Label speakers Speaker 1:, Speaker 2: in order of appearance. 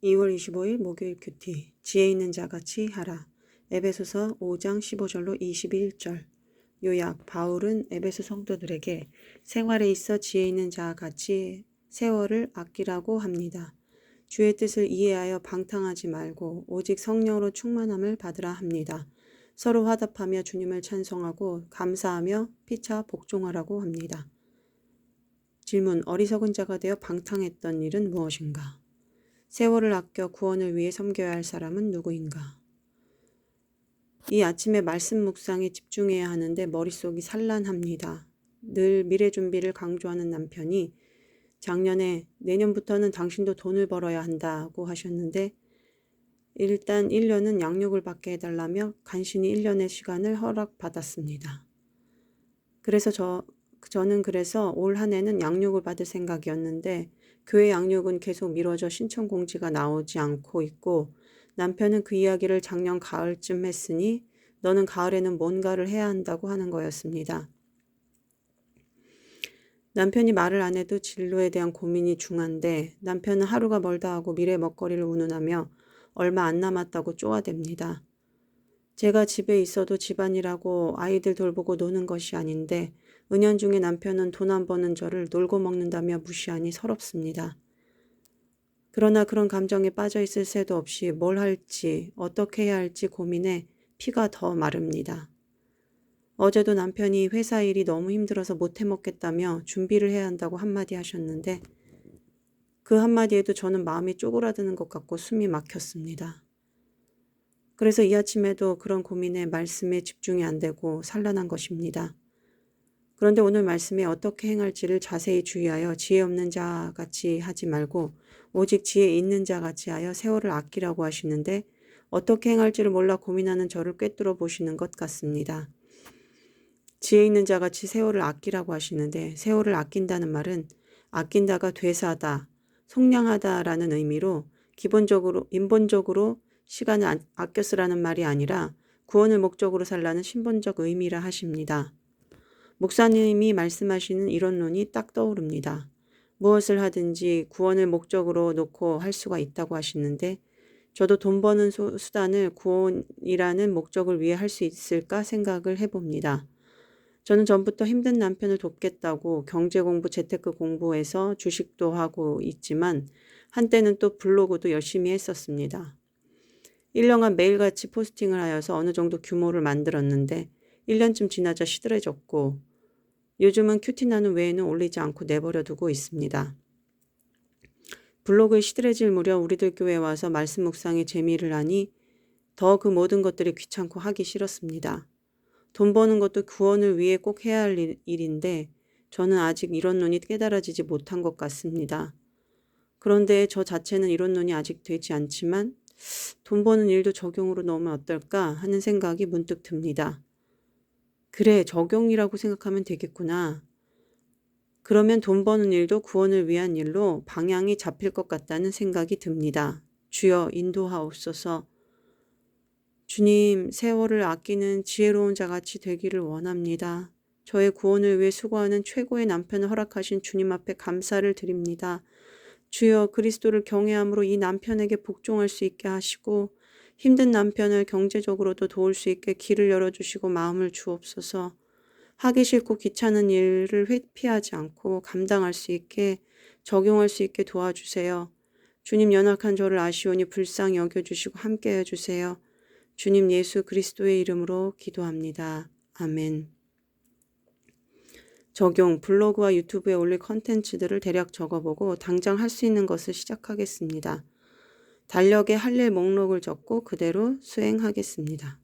Speaker 1: 2월 25일 목요일 큐티. 지혜 있는 자같이 하라. 에베소서 5장 15절로 21절. 요약. 바울은 에베소 성도들에게 생활에 있어 지혜 있는 자같이 세월을 아끼라고 합니다. 주의 뜻을 이해하여 방탕하지 말고 오직 성령으로 충만함을 받으라 합니다. 서로 화답하며 주님을 찬송하고 감사하며 피차 복종하라고 합니다. 질문. 어리석은 자가 되어 방탕했던 일은 무엇인가? 세월을 아껴 구원을 위해 섬겨야 할 사람은 누구인가? 이 아침에 말씀 묵상에 집중해야 하는데 머릿속이 산란합니다. 늘 미래 준비를 강조하는 남편이 작년에 내년부터는 당신도 돈을 벌어야 한다고 하셨는데 일단 1년은 양육을 받게 해달라며 간신히 1년의 시간을 허락받았습니다. 저는 그래서 올 한 해는 양육을 받을 생각이었는데 교회 양육은 계속 미뤄져 신청 공지가 나오지 않고 있고 남편은 그 이야기를 작년 가을쯤 했으니 너는 가을에는 뭔가를 해야 한다고 하는 거였습니다. 남편이 말을 안 해도 진로에 대한 고민이 중한데 남편은 하루가 멀다 하고 미래 먹거리를 운운하며 얼마 안 남았다고 쪼아댑니다. 제가 집에 있어도 집안일하고 아이들 돌보고 노는 것이 아닌데 은연중에 남편은 돈 안 버는 저를 놀고 먹는다며 무시하니 서럽습니다. 그러나 그런 감정에 빠져 있을 새도 없이 뭘 할지 어떻게 해야 할지 고민해 피가 더 마릅니다. 어제도 남편이 회사 일이 너무 힘들어서 못 해먹겠다며 준비를 해야 한다고 한마디 하셨는데 그 한마디에도 저는 마음이 쪼그라드는 것 같고 숨이 막혔습니다. 그래서 이 아침에도 그런 고민에 말씀에 집중이 안 되고 산란한 것입니다. 그런데 오늘 말씀에 어떻게 행할지를 자세히 주의하여 지혜 없는 자같이 하지 말고 오직 지혜 있는 자같이 하여 세월을 아끼라고 하시는데 어떻게 행할지를 몰라 고민하는 저를 꿰뚫어 보시는 것 같습니다. 지혜 있는 자같이 세월을 아끼라고 하시는데 세월을 아낀다는 말은 아낀다가 되사하다, 속량하다라는 의미로 인본적으로 시간을 아껴 쓰라는 말이 아니라 구원을 목적으로 살라는 신본적 의미라 하십니다. 목사님이 말씀하시는 이론론이 딱 떠오릅니다. 무엇을 하든지 구원을 목적으로 놓고 할 수가 있다고 하시는데 저도 돈 버는 수단을 구원이라는 목적을 위해 할 수 있을까 생각을 해봅니다. 저는 전부터 힘든 남편을 돕겠다고 경제 공부, 재테크 공부해서 주식도 하고 있지만 한때는 또 블로그도 열심히 했었습니다. 1년간 매일같이 포스팅을 하여서 어느 정도 규모를 만들었는데 1년쯤 지나자 시들해졌고 요즘은 큐티나는 외에는 올리지 않고 내버려 두고 있습니다. 블로그에 시들해질 무렵 우리들 교회에 와서 말씀 묵상에 재미를 하니 더 그 모든 것들이 귀찮고 하기 싫었습니다. 돈 버는 것도 구원을 위해 꼭 해야 할 일인데 저는 아직 이론론이 깨달아지지 못한 것 같습니다. 그런데 저 자체는 이론론이 아직 되지 않지만 돈 버는 일도 적용으로 넣으면 어떨까 하는 생각이 문득 듭니다. 그래, 적용이라고 생각하면 되겠구나. 그러면 돈 버는 일도 구원을 위한 일로 방향이 잡힐 것 같다는 생각이 듭니다. 주여 인도하옵소서. 주님, 세월을 아끼는 지혜로운 자같이 되기를 원합니다. 저의 구원을 위해 수고하는 최고의 남편을 허락하신 주님 앞에 감사를 드립니다. 주여 그리스도를 경외함으로 이 남편에게 복종할 수 있게 하시고 힘든 남편을 경제적으로도 도울 수 있게 길을 열어주시고 마음을 주옵소서. 하기 싫고 귀찮은 일을 회피하지 않고 감당할 수 있게 적용할 수 있게 도와주세요. 주님 연약한 저를 아시오니 불쌍히 여겨주시고 함께 해주세요. 주님 예수 그리스도의 이름으로 기도합니다. 아멘. 적용. 블로그와 유튜브에 올릴 컨텐츠들을 대략 적어보고 당장 할 수 있는 것을 시작하겠습니다. 달력에 할 일 목록을 적고 그대로 수행하겠습니다.